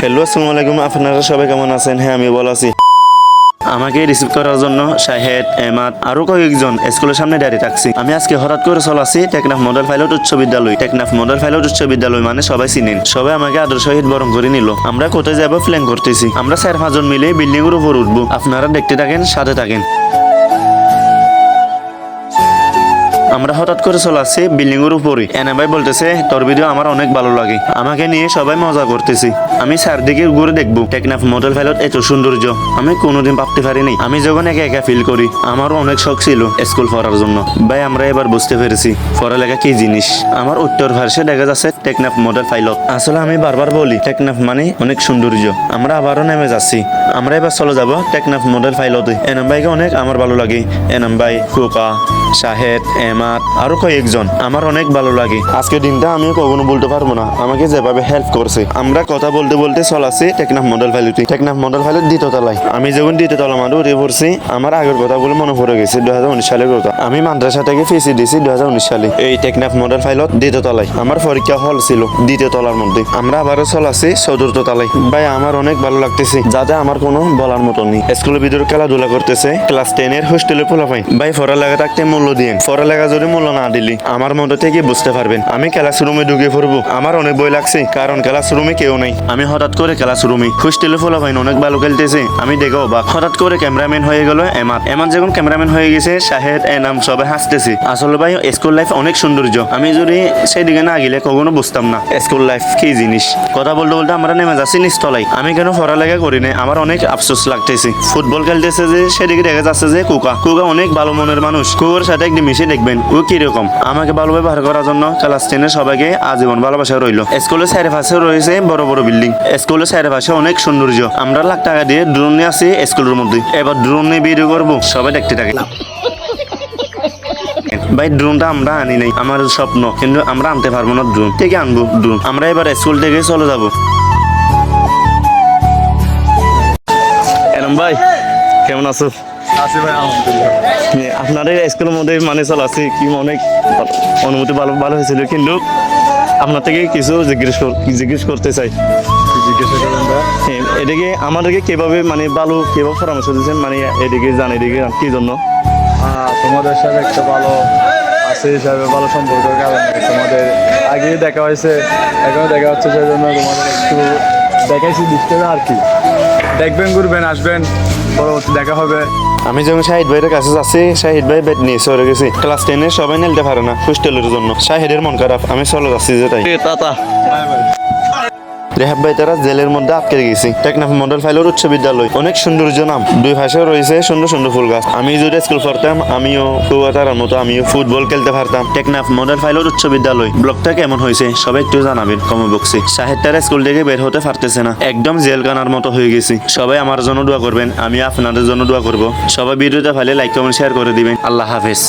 Hello, আসসালামু আলাইকুম। আপনারা সবাই কেমন আছেন? হ্যাঁ, আমি ভালো আছি। আমাকে রিসিভ করার জন্য শাহেদ, এমাদ আরো কয়েকজন স্কুলের সামনে দাঁড়িয়ে থাকছি। আমি আজকে হঠাৎ করে চলাচ্ছি টেকনাফ মডেল পাইলট উচ্চ বিদ্যালয়। টেকনাফ মডেল পাইলট উচ্চ বিদ্যালয় মানে সবাই চিনেন। সবাই আমাকে আদর সহিত বরণ করে নিল। আমরা কোথায় যাবো প্ল্যান করতেছি। আমরা 4-5 জন মিলে বিল্ডিং এর উপর উঠবো। আপনারা দেখতে থাকেন, সাথে থাকেন। আমরা হঠাৎ করে চলে আসছি বিল্ডিং এর উপরে। এনা ভাই বলতেছে, তোর ভিডিও আমার অনেক ভালো লাগে। আমাকে নিয়ে সবাই মজা করতেছি। আমি চারদিকে ঘুরে দেখবো টেকনাফ মডেল পাইলট এত সৌন্দর্য আমি কোনোদিন ভাবতে পারিনি। আমি যখন একা একা ফিল করি, আমারও অনেক শখ ছিল স্কুল পড়ার জন্য। ভাই, আমরা এবার বুঝতে পেরেছি পড়ালেখা কি জিনিস। আমার উত্তর ভার্সে দেখা যাচ্ছে টেকনাফ মডেল পাইলট। আসলে আমি বারবার বলি টেকনাফ মানে অনেক সৌন্দর্য। আমরা আবারও নেমে যাচ্ছি। আমরা এবার চলে যাব টেকনাফ মডেল পাইলটে। এনাম ভাইকে অনেক আমার ভালো লাগে। এনাম ভাই, কোকা, শাহেদ, এমাদ আরো কয়েকজন আমার অনেক ভালো লাগে। আজকের দিনটা আমি কখনো বলতে পারবো না আমাকে যেভাবে হেল্প করছে। আমরা কথা বলতে বলতে চলাচ্ছি টেকনাফ মডেল পাইলটে। টেকনাফ মডেল পাইলট দ্বিতীয় তলায়। আমি যখন দ্বিতীয় তলা মাঠে উঠে পড়ছি, আমার আগের কথাগুলো মনে পড়ে গেছে। 2019 সালের কথা। আমি মাদ্রাসা থেকে ফিসি দিয়েছি 2019 সালে। এই টেকনাফ মডেল পাইলট দ্বিতীয় তলায়। আমার পরীক্ষা হল ছিল দ্বিতীয় তলার মধ্যে। আমরা আবারও চলাচ্ছি চতুর্থ তলায়। ভাই, আমার অনেক ভালো লাগতেছে, যাতে আমার কোনো বলার মতো নেই। স্কুলের ভিতরে খেলাধুলা করতেছে ক্লাস 10 এর হোস্টেলে পোলাপাই। ভাই, পড়ালেখা থাকতে মূল্য দিন। পড়ালেখা যদি মূল্য না দিলি আমার মধ্যে থেকে বুঝতে পারবেন। আমি ক্লাসরুমে ঢুকে পড়বো। আমার অনেক ভয় লাগছে, কারণ ক্লাসরুমে কেউ নেই। আমি হঠাৎ করে ক্লাসরুমে হোস্টেলে পোলাপাই অনেক ভালো খেলতেছে। আমি দেখো বা হঠাৎ করে ক্যামেরাম্যান হয়ে গেল এমাদ। এমাদ যখন ক্যামেরাম্যান হয়ে গেছে, শাহেদ, এনাম সবাই হাসতেছে। আসলে ভাই, স্কুল লাইফ অনেক সৌন্দর্য। আমি যদি সেদিকে না গেলে কখনো বুঝতাম না স্কুল লাইফ কি জিনিস। কথা বলতে বলতে আমরা নেমে যাচ্ছি নিচতলায়। আমি কেন পড়ালেখা করি না আমার অনেক আফসোস লাগতেছে। ফুটবল খেলতেছে যে সেদিকে দেখা যাচ্ছে যে কুকা অনেক ভালো মনের মানুষ। কুকার সাথে একদিন মিশে দেখবেন ও কিরকম। আমাকে ভালো ব্যবহার করার জন্য ক্লাস 10 এর সবাইকে আজীবন ভালোবাসা রইল। স্কুলের চারিপাশে রয়েছে বড় বড় বিল্ডিং। স্কুলের চারিপাশে অনেক সৌন্দর্য। আমরা লাখ টাকা দিয়ে ড্রোন নিয়ে আসি স্কুলের মধ্যে। এবার ড্রোন নিয়ে ভিডিও করবো, সবাই দেখতে থাকে। ভাই, ড্রোনটা আমরা আনি নাই, আমার স্বপ্ন, কিন্তু আমরা আনতে পারবো না। ড্রোন থেকে আনবো ড্রোন। আমরা এবার স্কুল থেকে চলে যাবো। এরম ভাই, কেমন আছো? আপনাদের স্কুলের মধ্যে মানে চলাচ্ছি কি অনেক অনুমতি ভালো ভালো হয়েছিল, কিন্তু আপনার থেকে কিছু জিজ্ঞেস করতে চাই। এদিকে আমাদেরকে কিভাবে মানে ভালো কিভাবে পরামর্শ দিচ্ছেন, মানে এদিকে যান, এদিকে কি জন্য? তোমাদের সাথে একটা ভালো আছে হিসাবে ভালো সম্পর্কের কারণে তোমাদের আগে দেখা হয়েছে, এখনো দেখা হচ্ছে, সেই জন্য তোমাদের একটু দেখাইছি দিতে আর কি। দেখবেন, ঘুরবেন, আসবেন, পরবর্তী দেখা হবে। আমি যখন শাহিদ ভাইয়ের কাছে যাচ্ছি, শাহিদ ভাই বেড নিয়ে চলে গেছে। ক্লাস 10 এর সবাই নিতে পারে না হোস্টেলের জন্য। শাহিদের মন খারাপ, আমি চলে যাচ্ছি যেটাই। রেহাব ভাই তারা জেলের মধ্যে আটকে গেছি। টেকনাফ মডেল পাইলট উচ্চ বিদ্যালয় অনেক সৌন্দর্য নাম। দুই পাশে রয়েছে সুন্দর সুন্দর ফুল গাছ। আমি যদি স্কুল পড়তাম, আমিও তার মতো আমিও ফুটবল খেলতে পারতাম। টেকনাফ মডেল পাইলট উচ্চ বিদ্যালয় ব্লগটা কেমন হয়েছে সবাই একটু জানাবেন কমেন্ট বক্সে। শাহেদ তারা স্কুল থেকে বের হতে পারতেছে না, একদম জেলখানার মতো হয়ে গেছি। সবাই আমার জন্য দোয়া করবেন, আমি আপনাদের জন্য দোয়া করব। সবাই ভিডিওতে ভালো লাইক কমেন্ট শেয়ার করে দিবেন। আল্লাহ হাফেজ।